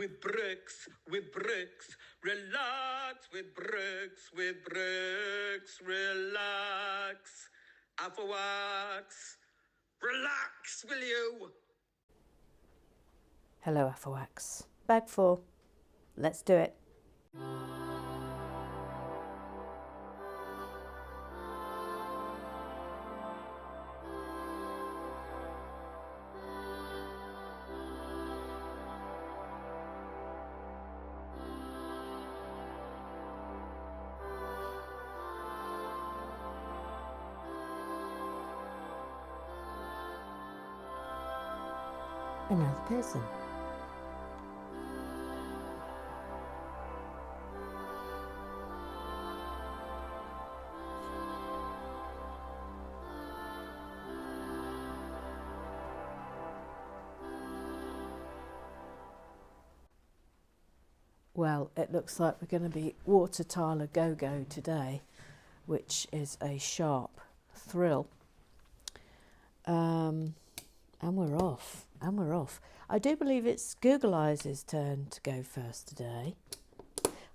with bricks, relax with bricks, relax. Afterwax, relax, will you? Hello, Afterwax. Bag 4. Let's do it. Another person. Well, it looks like we're going to be Water Tyler Go-Go today, which is a sharp thrill. And we're off. I do believe it's Google Eyes' turn to go first today.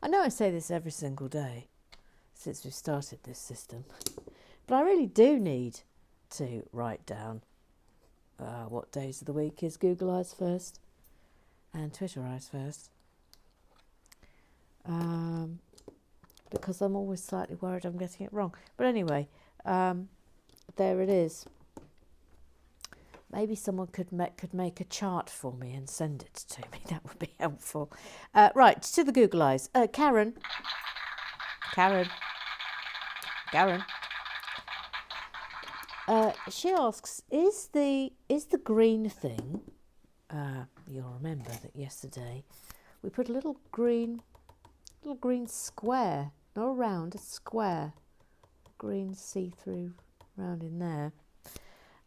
I know I say this every single day since we've started this system, but I really do need to write down what days of the week is Google Eyes first and Twitter Eyes first. Because I'm always slightly worried I'm getting it wrong. But anyway, there it is. Maybe someone could make a chart for me and send it to me. That would be helpful. Right, to the Google Eyes. Karen. She asks, is the green thing? You'll remember that yesterday we put a little green square, not a round, a square, green see-through round in there.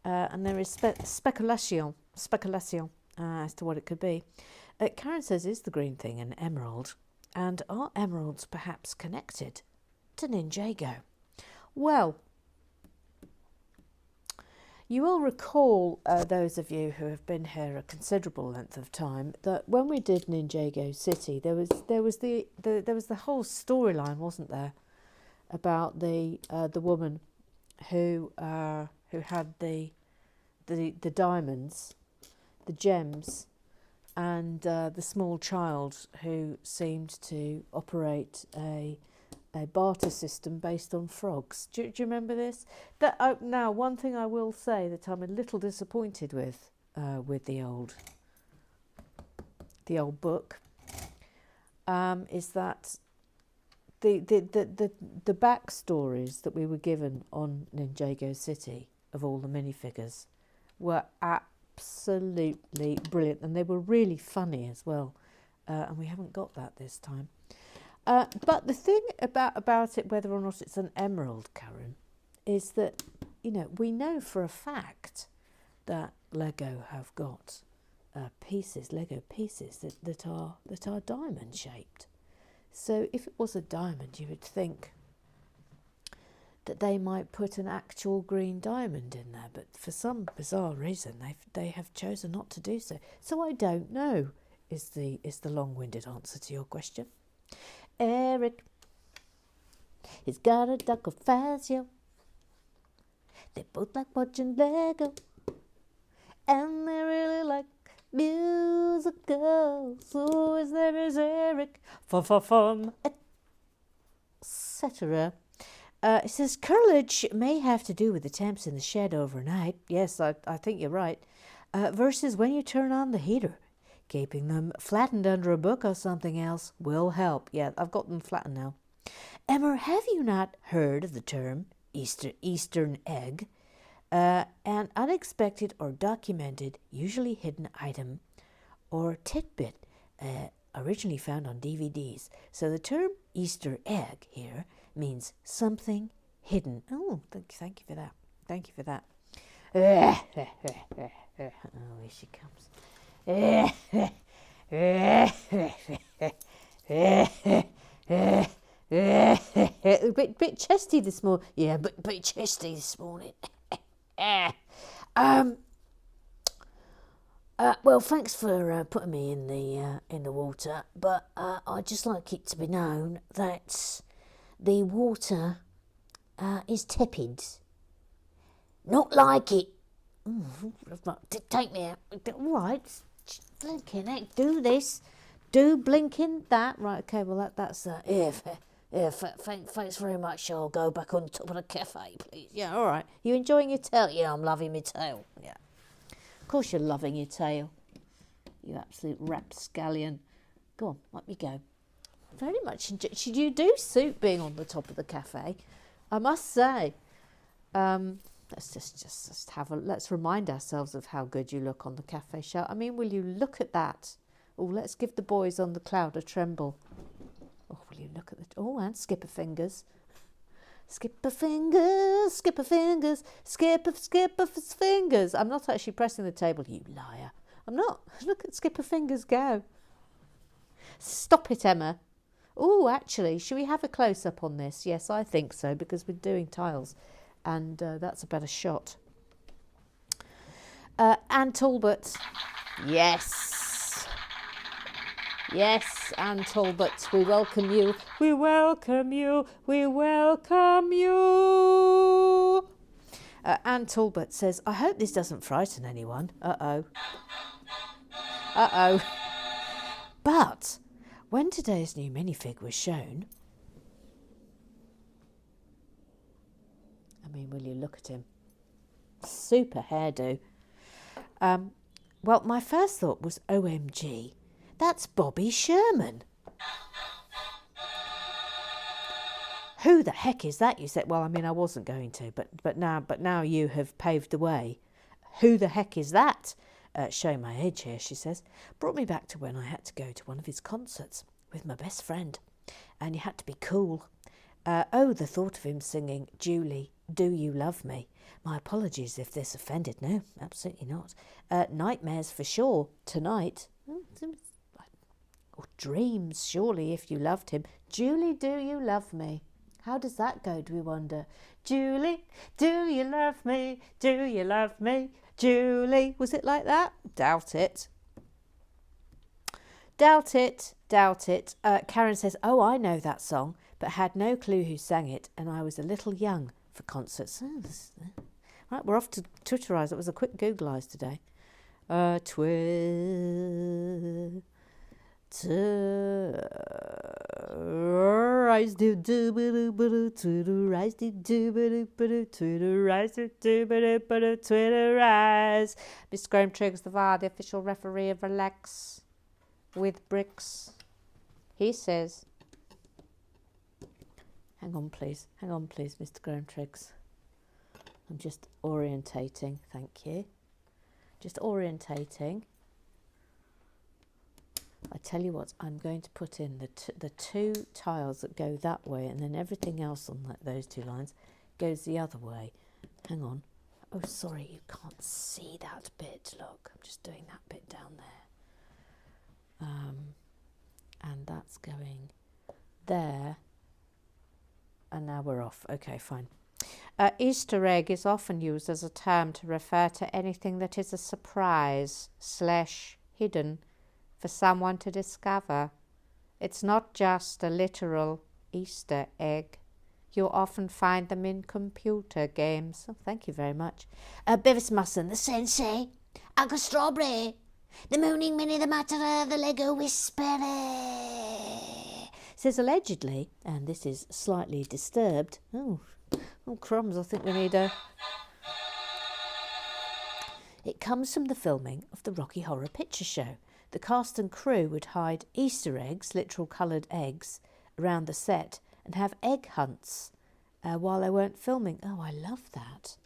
And there is speculation as to what it could be. Karen says, is the green thing an emerald? And are emeralds perhaps connected to Ninjago? Well, you will recall, those of you who have been here a considerable length of time, that when we did Ninjago City, there was the whole storyline, wasn't there, about the woman who had the diamonds, the gems, and the small child who seemed to operate a barter system based on frogs. Do you remember this? Now, one thing I will say that I'm a little disappointed with the old book is that the backstories that we were given on Ninjago City of all the minifigures were absolutely brilliant, and they were really funny as well, and we haven't got that this time. But the thing about it, whether or not it's an emerald, Karen, is that, we know for a fact that Lego have got Lego pieces that are diamond shaped. So if it was a diamond, you would think that they might put an actual green diamond in there, but for some bizarre reason they have chosen not to do so. So I don't know is the long-winded answer to your question. Eric, he's got a duck of Fazio. They both like watching Lego, and they really like musicals. So his name is Eric, fun, etc. It says curlage may have to do with the temps in the shed overnight. Yes, I think you're right. Versus when you turn on the heater. Keeping them flattened under a book or something else will help. Yeah, I've got them flattened now. Emma, have you not heard of the term Eastern egg? An unexpected or documented, usually hidden item or tidbit originally found on DVDs. So the term Easter egg here means something hidden. Oh, thank you for that. Thank you for that. Oh, here she comes. A bit chesty this morning. Yeah, bit chesty this morning. Well, thanks for putting me in the water, but I'd just like it to be known that the water is tepid. Not like it. Take me out. All right, blinking heck, do this, do blinking that. Right, okay, well that's Thanks very much. I'll go back on top of the cafe, please. yeah, all right. You enjoying your tail? Yeah, I'm loving my tail. Yeah. Of course you're loving your tail. You absolute rapscallion. Go on, let me go. Very much enjoy. You do suit being on the top of the cafe, I must say. Let's just have a. Let's remind ourselves of how good you look on the cafe show. I mean, will you look at that? Oh, let's give the boys on the cloud a tremble. Oh, will you look at the. Oh, and skipper fingers. Skipper fingers, skipper fingers, skipper fingers. I'm not actually pressing the table, you liar. I'm not. Look at skipper fingers go. Stop it, Emma. Oh, actually, should we have a close-up on this? Yes, I think so, because we're doing tiles, and that's a better shot. Anne Talbot. Yes. Yes, Anne Talbot, we welcome you. We welcome you. We welcome you. Anne Talbot says, I hope this doesn't frighten anyone. Uh-oh. Uh-oh. But when today's new minifig was shown, I mean, will you look at him? Super hairdo. Well, my first thought was, OMG, that's Bobby Sherman. Who the heck is that? You said. Well, I mean, I wasn't going to, but now you have paved the way. Who the heck is that? Showing my age here, she says. Brought me back to when I had to go to one of his concerts with my best friend, and you had to be cool. Oh, the thought of him singing, Julie, do you love me? My apologies if this offended. No, absolutely not. Nightmares for sure tonight. Or dreams, surely, if you loved him. Julie, do you love me? How does that go, do we wonder? Julie, do you love me? Do you love me? Julie, was it like that? Doubt it. Doubt it, doubt it. Karen says, oh, I know that song, but had no clue who sang it, and I was a little young for concerts. Right, we're off to Twitterize. It was a quick Googleize today. Rise do do do do to rise do do to rise do do Twitterize. Mr. Graham Triggs, the VAR, the official referee of Relax with Bricks. He says, hang on, please, Mr. Graham Triggs. I'm just orientating, thank you. Just orientating. I tell you what, I'm going to put in the two tiles that go that way, and then everything else on those two lines goes the other way. Hang on. Oh, sorry, you can't see that bit. Look, I'm just doing that bit down there. And that's going there. And now we're off. Okay, fine. Easter egg is often used as a term to refer to anything that is a surprise / hidden for someone to discover. It's not just a literal Easter egg. You'll often find them in computer games. Oh, thank you very much. Beavis Musson, the Sensei, Uncle Strawberry, the Mooning Minnie, the Matterer, the Lego Whisperer. Says allegedly, and this is slightly disturbed. Oh crumbs, I think we need a... It comes from the filming of the Rocky Horror Picture Show. The cast and crew would hide Easter eggs, literal coloured eggs, around the set and have egg hunts while they weren't filming. Oh, I love that.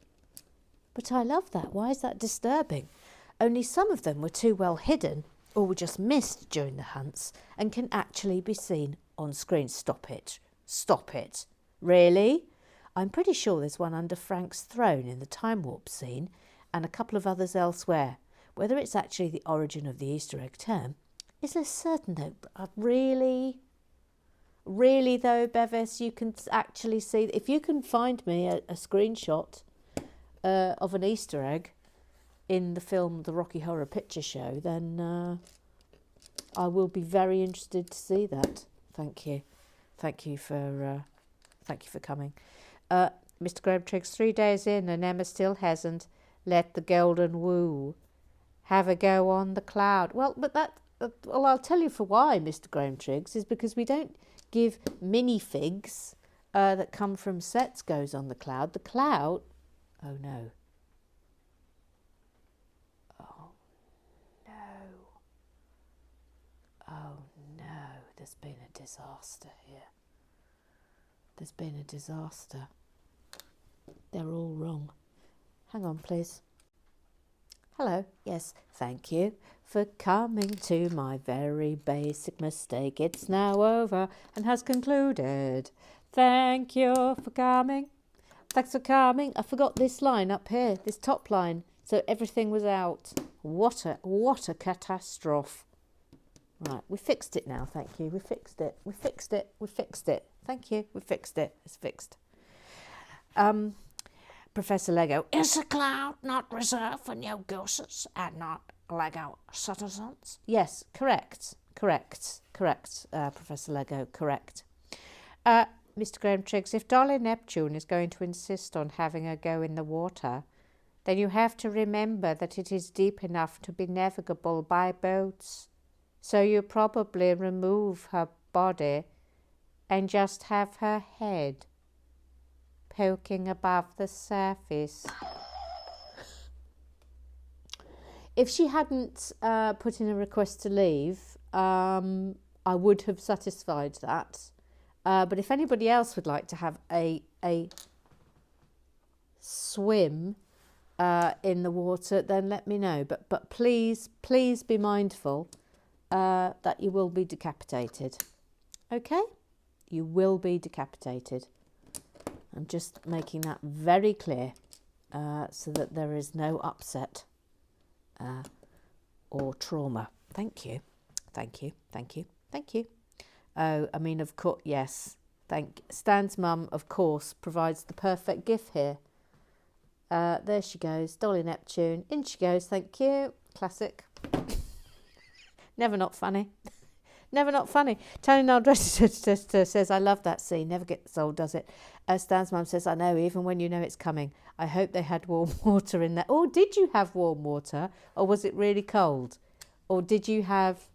But I love that. Why is that disturbing? Only some of them were too well hidden or were just missed during the hunts and can actually be seen on screen. Stop it. Stop it. Really? I'm pretty sure there's one under Frank's throne in the time warp scene and a couple of others elsewhere. Whether it's actually the origin of the Easter egg term is less certain though. Really though, Bevis, you can actually see, if you can find me a screenshot of an Easter egg in the film The Rocky Horror Picture Show, then I will be very interested to see that. Thank you. Thank you for coming. Mr. Graham Triggs, 3 days in and Emma still hasn't let the golden woo. Have a go on the cloud. Well, but well, I'll tell you for why, Mr. Graham Triggs, is because we don't give minifigs that come from sets goes on the cloud. The cloud, oh no. Oh no, there's been a disaster here. There's been a disaster. They're all wrong. Hang on, please. Hello. Yes, thank you for coming to my very basic mistake. It's now over and has concluded. Thank you for coming. Thanks for coming. I forgot this line up here, this top line. So everything was out. What a catastrophe. Right, we fixed it now, thank you. We fixed it. Thank you, we fixed it. It's fixed. Professor Lego, Is a cloud not reserved for new gooses and not Lego citizens? Yes, correct, Professor Lego, correct. Mr. Graham Triggs, if Dolly Neptune is going to insist on having a go in the water, then you have to remember that it is deep enough to be navigable by boats. So you probably remove her body and just have her head poking above the surface. If she hadn't put in a request to leave, I would have satisfied that. But if anybody else would like to have a swim in the water, then let me know. But please be mindful that you will be decapitated. Okay? You will be decapitated. I'm just making that very clear so that there is no upset or trauma. Thank you. Oh, I mean, of course, yes. Stan's mum, of course, provides the perfect gift here. There she goes, Dolly Neptune. In she goes, thank you. Classic. Never not funny. Tony Naldress says, I love that scene. Never gets old, does it? Stan's mum says, I know, even when you know it's coming. I hope they had warm water in there. Oh, did you have warm water? Or was it really cold? Or did you have...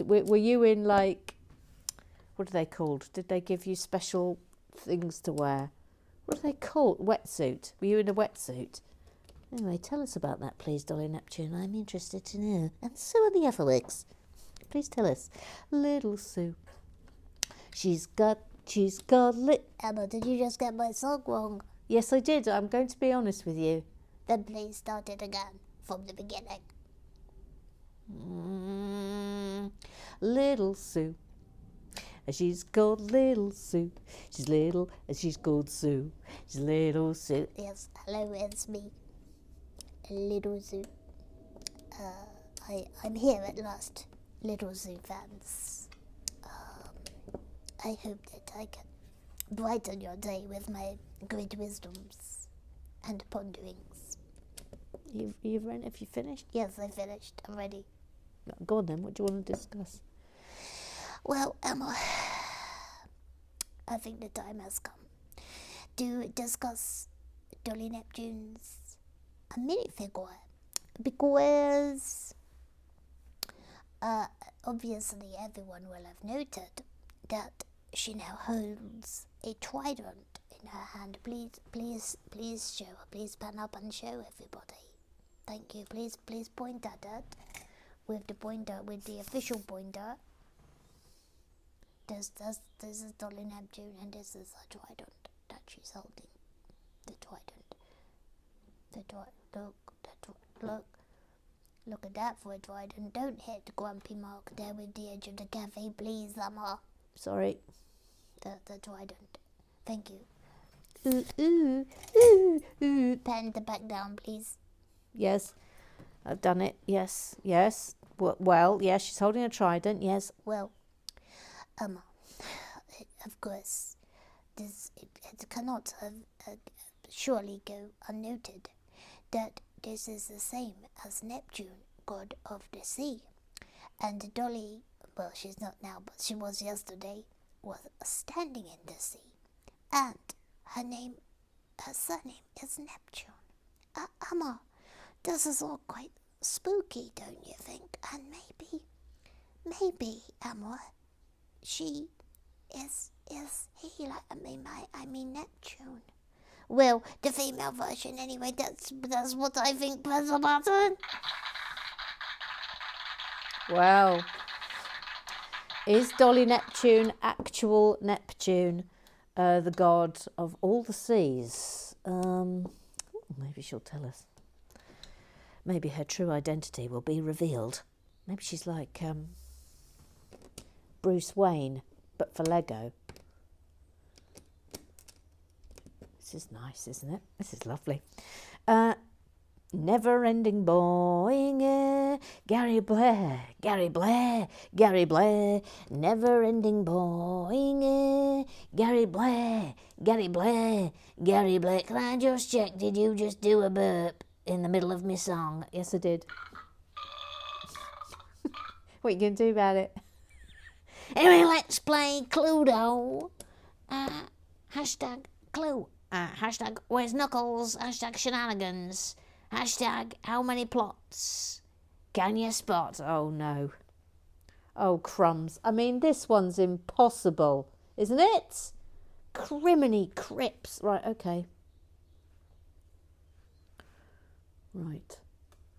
Were you in, like... What are they called? Did they give you special things to wear? What are they called? Wetsuit. Were you in a wetsuit? Anyway, tell us about that, please, Dolly Neptune. I'm interested to know. And so are the other wigs. Please tell us. Little Sue. She's got Emma, did you just get my song wrong? Yes, I did. I'm going to be honest with you. Then please start it again from the beginning. Little Sue. She's called Little Sue. She's little and she's called Sue. She's Little Sue. Yes, hello, it's me. Little Sue. I'm here at last, Little Zoo fans. I hope that I can brighten your day with my great wisdoms and ponderings. Have you finished? Yes, I finished. I'm ready. Go on then. What do you want to discuss? Well, Emma, I think the time has come to discuss Dolly Neptune's minifigure, because obviously everyone will have noted that she now holds a trident in her hand. Please show her. Please pan up and show everybody. Thank you. Please point at it with the official pointer. This is Dolly Neptune, and this is her trident that she's holding. The trident. Look at that for a trident. Don't hit the grumpy mark there with the edge of the cafe, please, Emma. Sorry. The trident. Thank you. Pen the back down, please. Yes, I've done it. Yes. Well, yes, she's holding a trident. Yes. Well, Emma, of course, it cannot surely go unnoted that this is the same as Neptune, god of the sea. And Dolly, well, she's not now, but she was yesterday, was standing in the sea. And her surname is Neptune. Emma, this is all quite spooky, don't you think? And maybe, Emma, she is he, like, I mean Neptune. Well, the female version anyway, that's what I think, press the button. Well, is Dolly Neptune actual Neptune, the god of all the seas? Maybe she'll tell us. Maybe her true identity will be revealed. Maybe she's like Bruce Wayne, but for Lego. This is nice, isn't it? This is lovely. Never-ending boing, Gary Blair, Gary Blair, Gary Blair. Never-ending boing, Gary Blair, Gary Blair, Gary Blair. Can I just check, did you just do a burp in the middle of my song? Yes, I did. What are you going to do about it? Anyway, let's play Cluedo. Hashtag Clue. Hashtag Where's Knuckles? Hashtag Shenanigans. Hashtag How many plots can you spot? Oh no. Oh crumbs. I mean, this one's impossible, isn't it? Criminy crips. Right, okay. Right.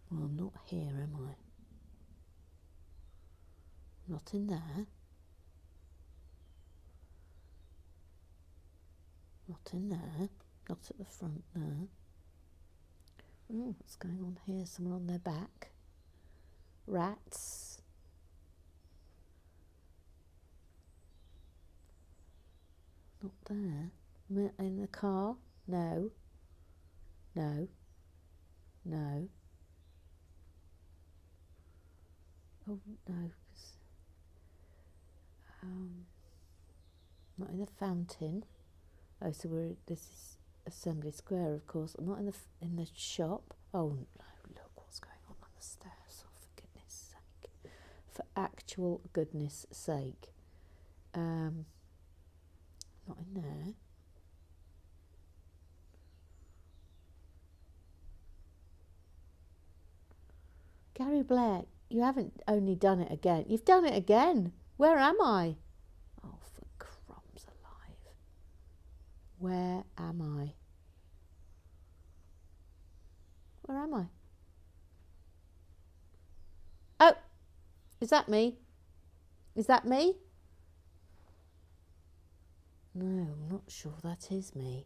Well, I'm not here, am I? Not in there. Not in there. Not at the front there. Oh, what's going on here? Someone on their back. Rats. Not there. In the car? No. No. No. Oh, no. Not in the fountain. Oh, so this is Assembly Square, of course. I'm not in the shop. Oh no! Look what's going on the stairs. Oh, for goodness sake! For actual goodness sake! Not in there. Gary Blair, you haven't only done it again. You've done it again. Where am I? Oh, for crumbs alive. Where am I? Where am I? Oh, is that me? Is that me? No, I'm not sure that is me.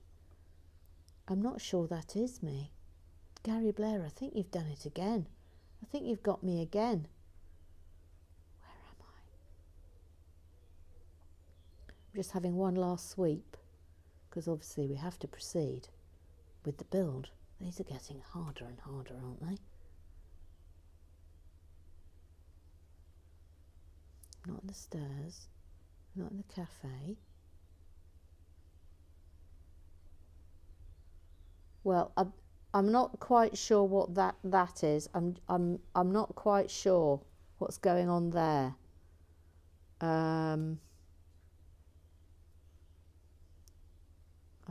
I'm not sure that is me. Gary Blair, I think you've done it again. I think you've got me again. Where am I? I'm just having one last sweep, because obviously we have to proceed with the build. These are getting harder and harder, aren't they? Not in the stairs, not in the cafe. Well, I'm not quite sure what that is. I'm not quite sure what's going on there. I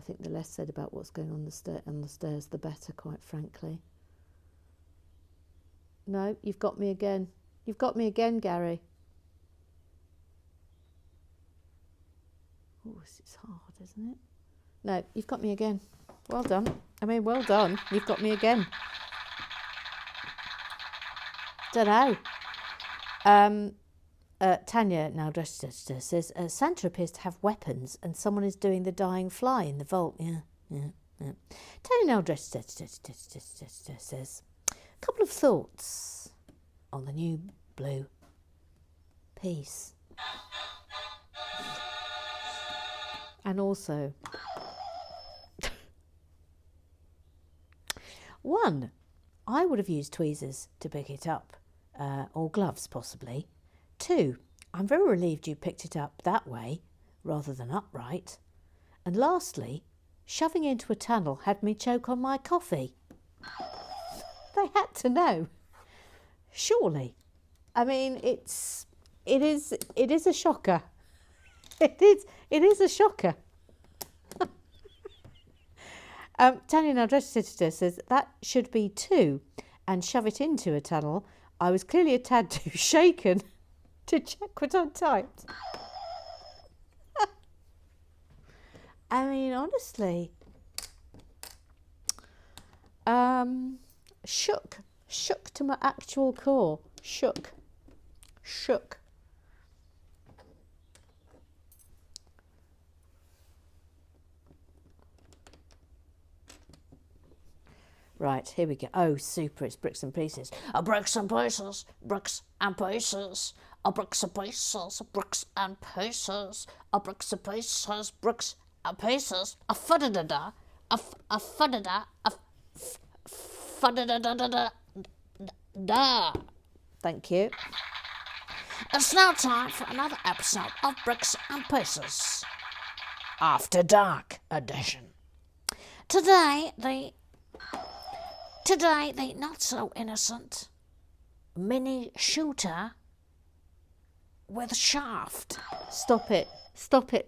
think the less said about what's going on the stairs, the better, quite frankly. No, you've got me again. You've got me again, Gary. Oh, this is hard, isn't it? No, you've got me again. Well done. I mean, well done. You've got me again. Don't know. Tanya, now dressed says, Santa appears to have weapons and someone is doing the dying fly in the vault. Yeah. Tanya, now dressed says, a couple of thoughts on the new blue piece. And also, one, I would have used tweezers to pick it up, or gloves possibly. Two, I'm very relieved you picked it up that way rather than upright. And lastly, shoving into a tunnel had me choke on my coffee. They had to know. Surely. I mean, it is a shocker. It is a shocker. Tanya Naldresta says that should be 2 and shove it into a tunnel. I was clearly a tad too shaken to check what I typed. I mean, honestly, shook to my actual core. Shook. Right, here we go. Oh, super, it's bricks and pieces. Bricks and pieces, bricks and pieces, bricks and pieces, bricks and pieces, bricks and pieces, bricks and pieces, a fudda-da-da, a fudda-da, a fudda-da-da-da-da. Thank you. It's now time for another episode of Bricks and Pieces. After Dark edition. Today, the not so innocent mini shooter with shaft. Stop it,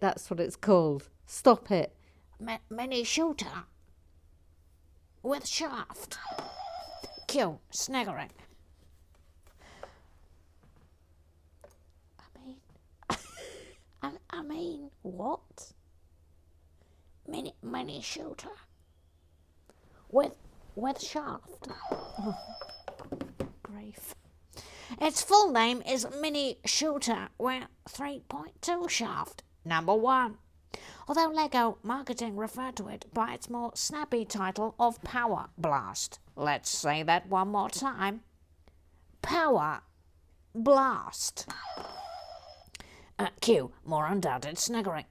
that's what it's called. Stop it. Mini shooter with shaft. Cue sniggering. I mean, what? Mini shooter with shaft. Oh, grief. Its full name is Mini Shooter with 3.2 shaft, number 1. Although LEGO marketing referred to it by its more snappy title of Power Blast. Let's say that one more time. Power Blast. Cue more undoubted sniggering.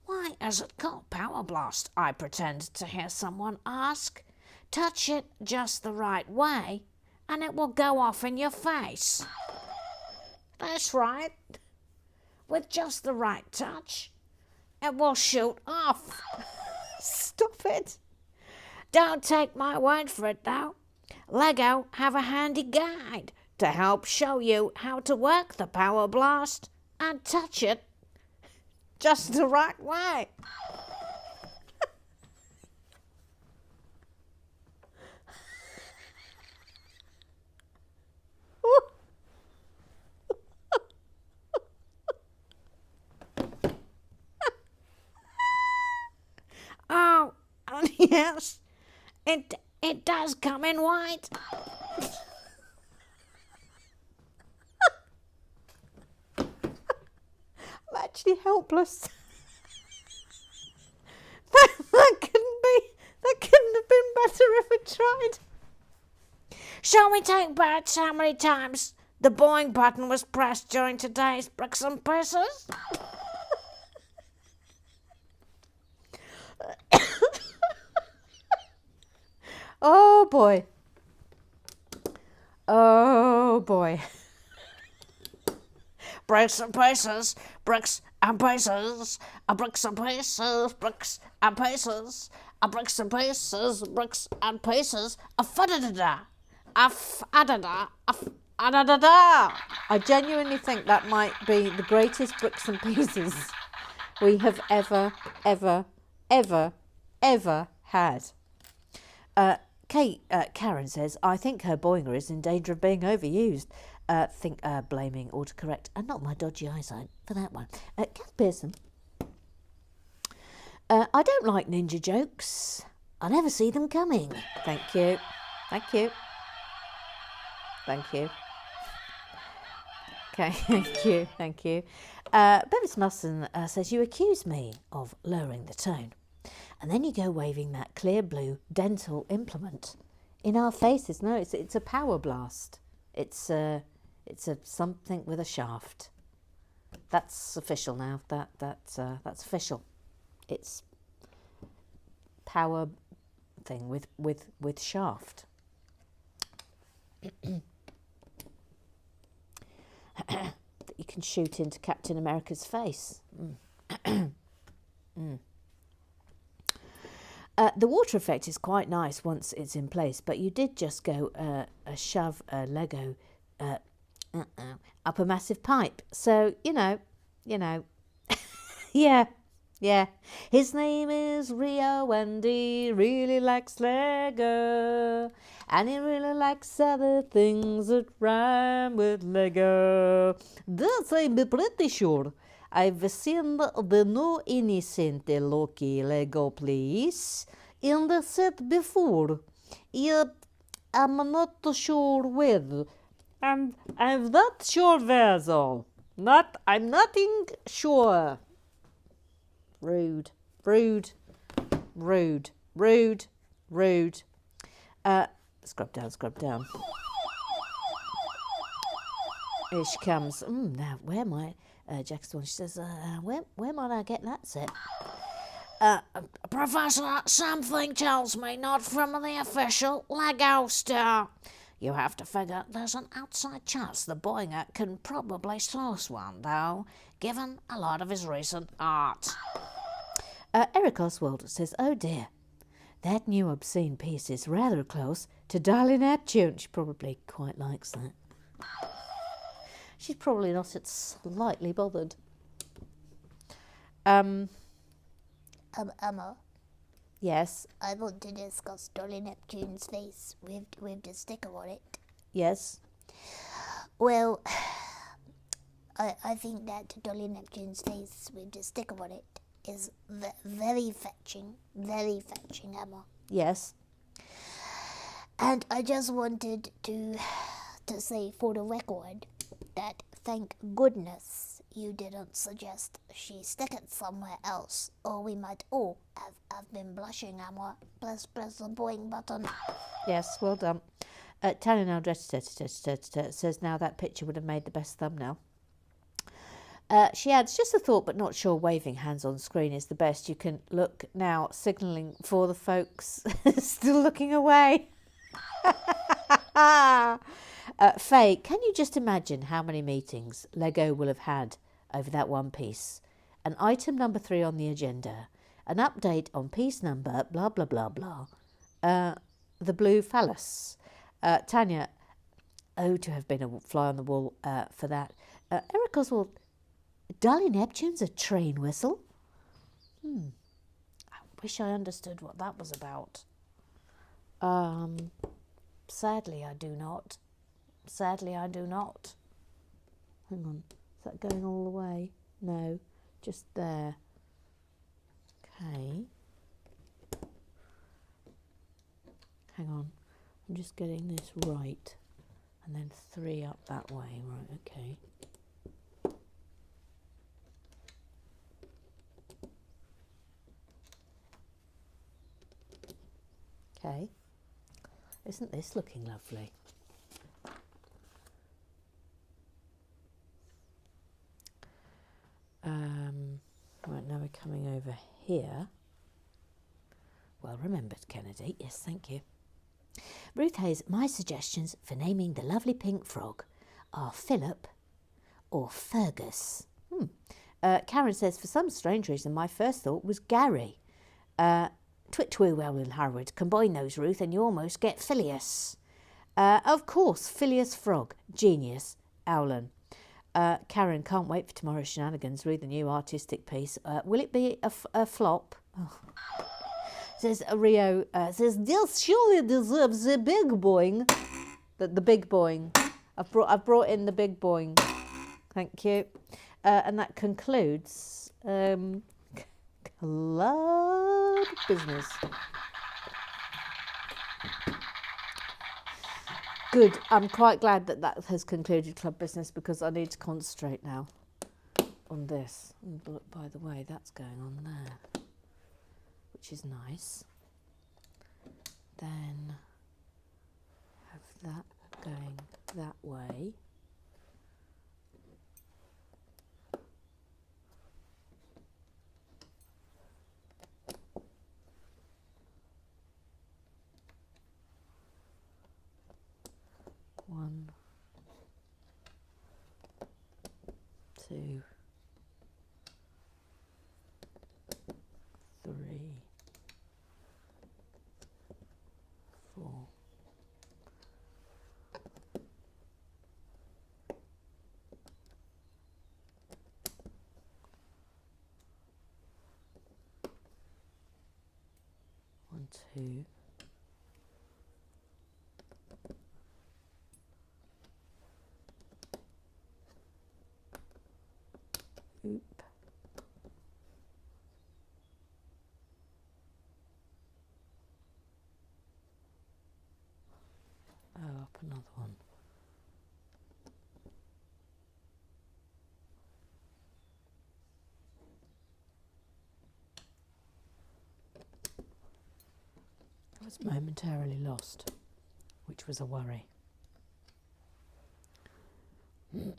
Why is it called Power Blast? I pretend to hear someone ask. Touch it just the right way and it will go off in your face. That's right. With just the right touch, it will shoot off. Stop it. Don't take my word for it though. LEGO have a handy guide to help show you how to work the Power Blast and touch it just the right way. Oh, yes, it does come in white. I'm actually helpless. that couldn't have been better if I tried. Shall we take bets how many times the boing button was pressed during today's Bricks and Pieces? Oh boy. Oh boy. Bricks and Pieces, Bricks and Pieces, Bricks and Pieces, Bricks and Pieces, Bricks and Pieces, Bricks and Pieces, a fudda-da-da, a fudda-da, a fudda-da-da. I genuinely think that might be the greatest bricks and pieces we have ever had. Karen says, I think her boinger is in danger of being overused. Blaming autocorrect and not my dodgy eyesight for that one. Kath Pearson. I don't like ninja jokes. I never see them coming. Thank you. Okay, thank you. Bevis Musson says, you accuse me of lowering the tone. And then you go waving that clear blue dental implement in our faces. No, it's a power blast. It's a something with a shaft. That's official now. That's official. It's power thing with shaft. That you can shoot into Captain America's face. The water effect is quite nice once it's in place, but you did just go shove a Lego up a massive pipe. So, you know, yeah. His name is Rio and he really likes Lego. And he really likes other things that rhyme with Lego. This I'm pretty sure. I've seen the new innocent Loki Lego place in the set before. Yet I'm not sure where. And I'm not sure where though. I'm nothing sure. Rude. Scrub down. Here she comes. Now, where might Jackson? She says, where might I get that set? Professor, something tells me not from the official Lego store. You have to figure there's an outside chance the Boinger can probably source one, though, given a lot of his recent art. Eric Oswald says, oh dear, that new obscene piece is rather close to Dolly Neptune. She probably quite likes that. She's probably not slightly bothered. Emma, Yes. I want to discuss Dolly Neptune's face with the sticker on it. Yes. Well, I think that Dolly Neptune's face with the sticker on it is very fetching, Emma. Yes. And I just wanted to say for the record that thank goodness you didn't suggest she stick it somewhere else, or we might all have been blushing, Emma. Press the boing button. Yes, well done. Tanya now says now that picture would have made the best thumbnail. She adds, just a thought, but not sure waving hands on screen is the best. You can look now, signalling for the folks still looking away. Faye, can you just imagine how many meetings Lego will have had over that one piece? An item number 3 on the agenda, an update on piece number, blah, blah, blah, blah. The blue phallus. Tanya, to have been a fly on the wall for that. Eric Oswald, Dolly Neptune's a train whistle? I wish I understood what that was about. Sadly, I do not. Hang on, is that going all the way? No, just there. Okay. Hang on, I'm just getting this right. And then 3 up that way, right, okay. Okay. Isn't this looking lovely? Right, now we're coming over here. Well remembered, Kennedy. Yes, thank you. Ruth Hayes, my suggestions for naming the lovely pink frog are Philip or Fergus. Karen says, for some strange reason, my first thought was Gary. Twitwoo and Harwood. Combine those, Ruth, and you almost get Phileas. Of course, Phileas Frog. Genius. Owlan. Karen, can't wait for tomorrow's shenanigans. Read the new artistic piece. Will it be a flop? Oh. Says Rio, says, this surely deserves the big boing. The big boing. I've brought in the big boing. Thank you. And that concludes club business. Good. I'm quite glad that has concluded club business because I need to concentrate now on this. But by the way, that's going on there, which is nice. Then have that going that way. One, 2, 3, 2. Oop. Oh, up another one. I was momentarily lost, which was a worry. Yeah,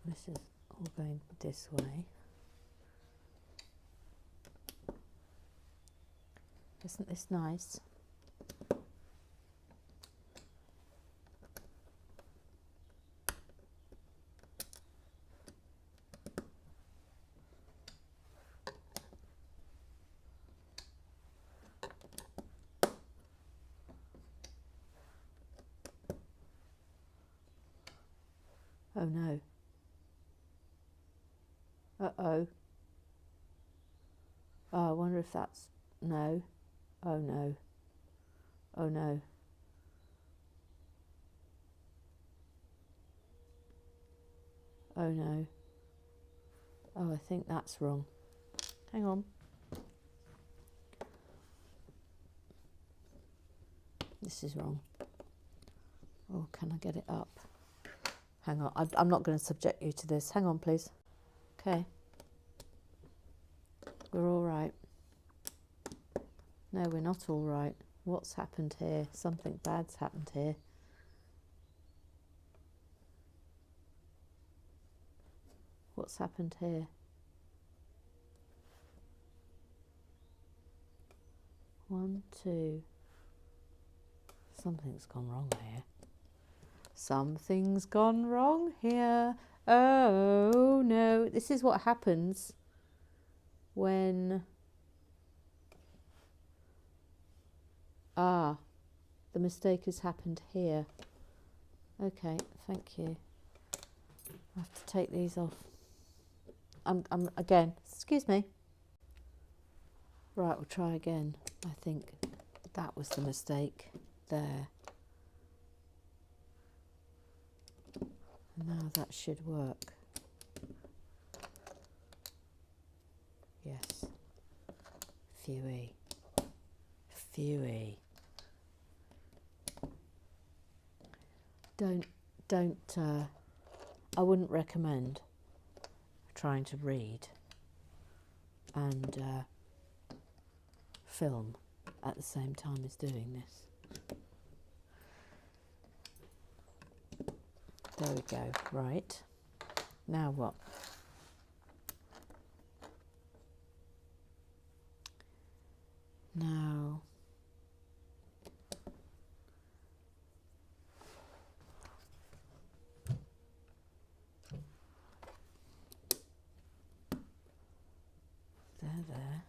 this is all going this way. Isn't this nice? Oh no. Uh-oh. Oh, I wonder if that's... No. Oh no. Oh no. Oh no. Oh, I think that's wrong. Hang on. This is wrong. Oh, can I get it up? Hang on. I'm not going to subject you to this. Hang on, please. Okay. We're all right. No, we're not all right. What's happened here? Something bad's happened here. What's happened here? One, two. Something's gone wrong here. Something's gone wrong here. Oh no. This is what happens when... Ah, the mistake has happened here. Okay, thank you. I have to take these off. I'm again, excuse me. Right, we'll try again. I think that was the mistake there. Now that should work. Yes. Phewy. Phewy. Don't, I wouldn't recommend trying to read and film at the same time as doing this. There we go. Right. Now what? Now... There.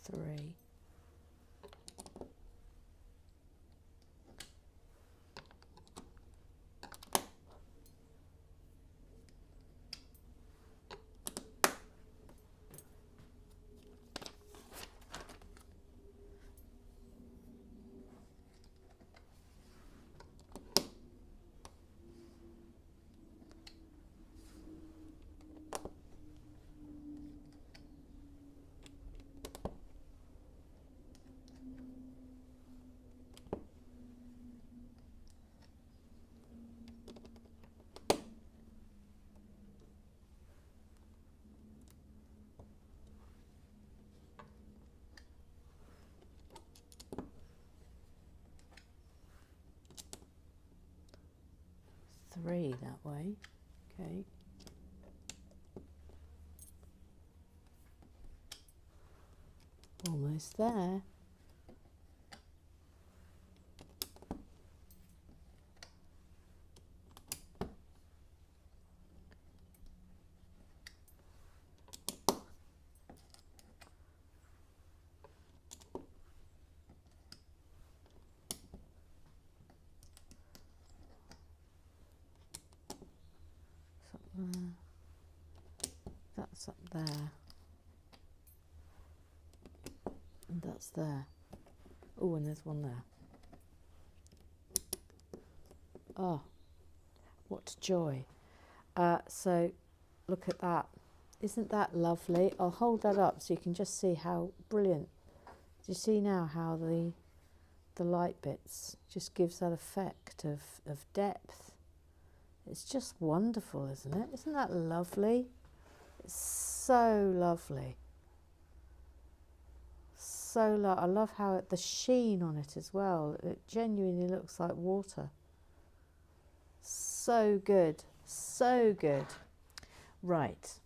Three. 3 that way. Okay. Almost there. That's up there. And that's there. Oh, and there's one there. Oh, what joy. So look at that. Isn't that lovely? I'll hold that up so you can just see how brilliant. Do you see now how the light bits just gives that effect of depth? It's just wonderful, isn't it? Isn't that lovely? It's so lovely. I love how the sheen on it as well. It genuinely looks like water. So good, so good. Right.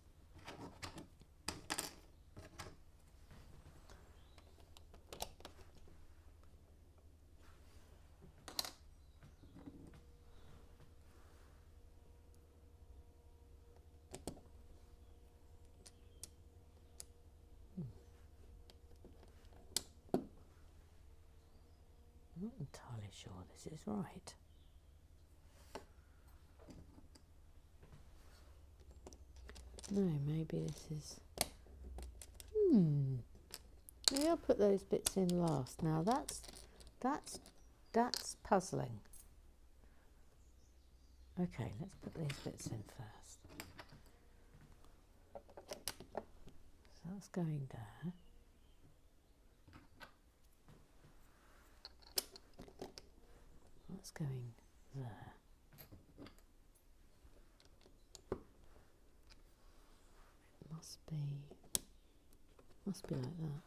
I'm not entirely sure this is right. No, maybe this is... Maybe I'll put those bits in last. Now that's puzzling. Okay, let's put these bits in first. So that's going there. That's going there. It must be like that.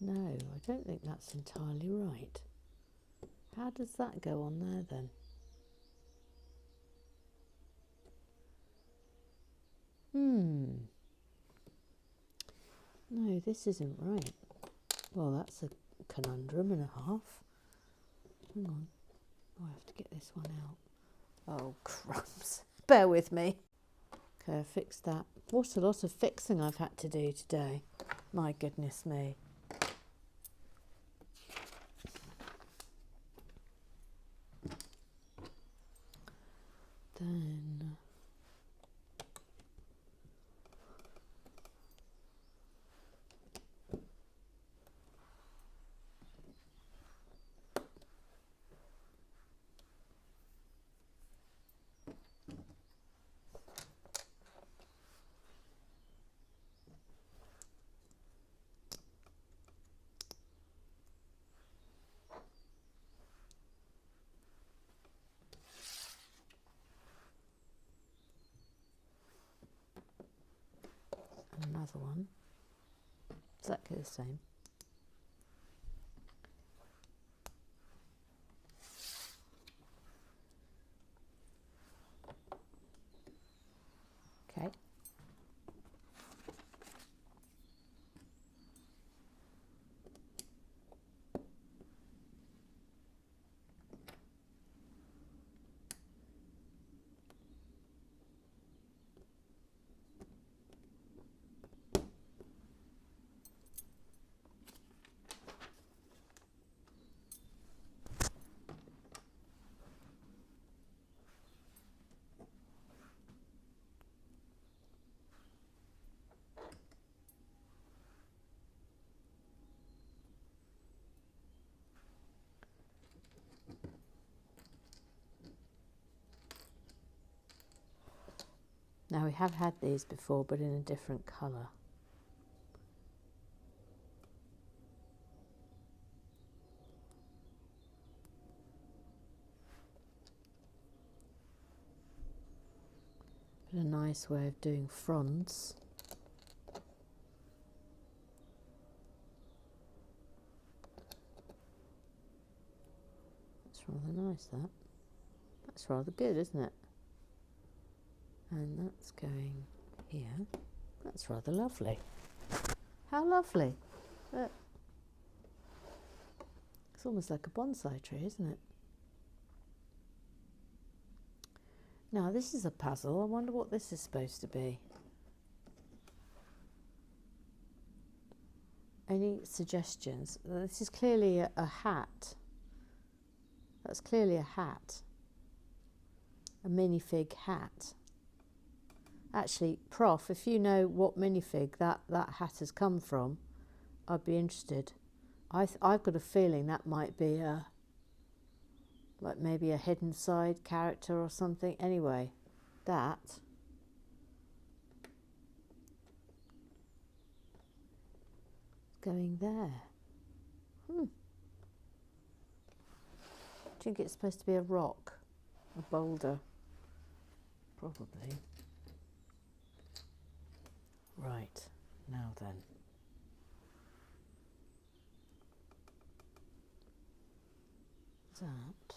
No, I don't think that's entirely right. How does that go on there then? No, this isn't right. Well, that's a conundrum and a half. Hang on. Oh, I have to get this one out. Oh, crumbs. Bear with me. Okay, I fixed that. What a lot of fixing I've had to do today. My goodness me. Then... another one, exactly the same. Okay. Now we have had these before, but in a different colour. But a nice way of doing fronds. nice, that. That's rather good, isn't it? And that's going here. That's rather lovely. How lovely. Look. It's almost like a bonsai tree, isn't it? Now, this is a puzzle. I wonder what this is supposed to be. Any suggestions? This is clearly a hat. That's clearly a hat. A minifig hat. Actually, Prof, if you know what minifig that hat has come from, I'd be interested. I've got a feeling that might be like maybe a hidden side character or something. Anyway, that going there. Do you think it's supposed to be a rock, a boulder? Probably. Right, now then. That.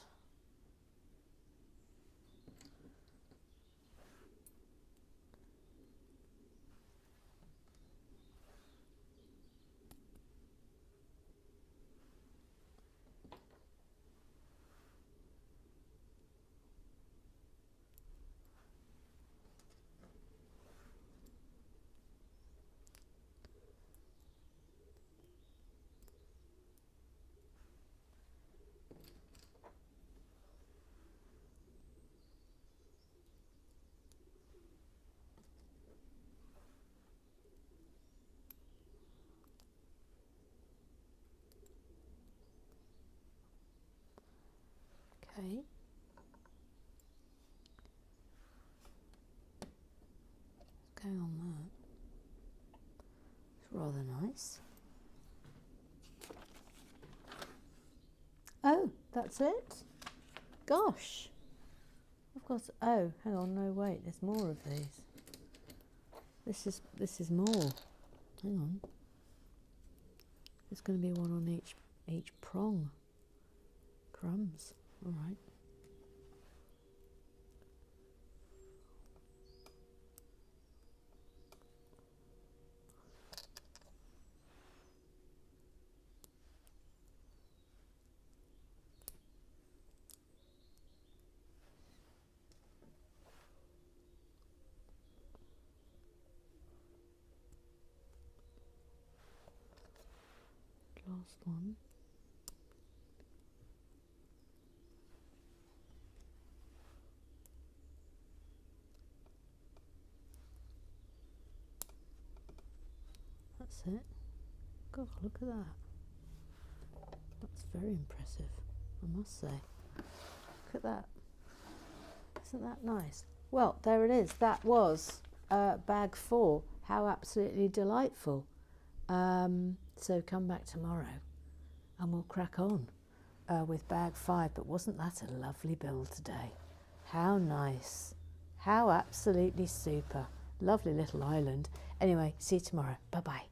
Okay. Going on that. It's rather nice. Oh, that's it? Gosh. I've got, oh, hang on, no wait, there's more of these. This is more. Hang on. There's going to be one on each prong. Crumbs. All right. Last one. That's it. God, look at that. That's very impressive, I must say. Look at that. Isn't that nice? Well, there it is. That was bag 4. How absolutely delightful. So come back tomorrow and we'll crack on with bag 5. But wasn't that a lovely build today? How nice. How absolutely super. Lovely little island. Anyway, see you tomorrow. Bye-bye.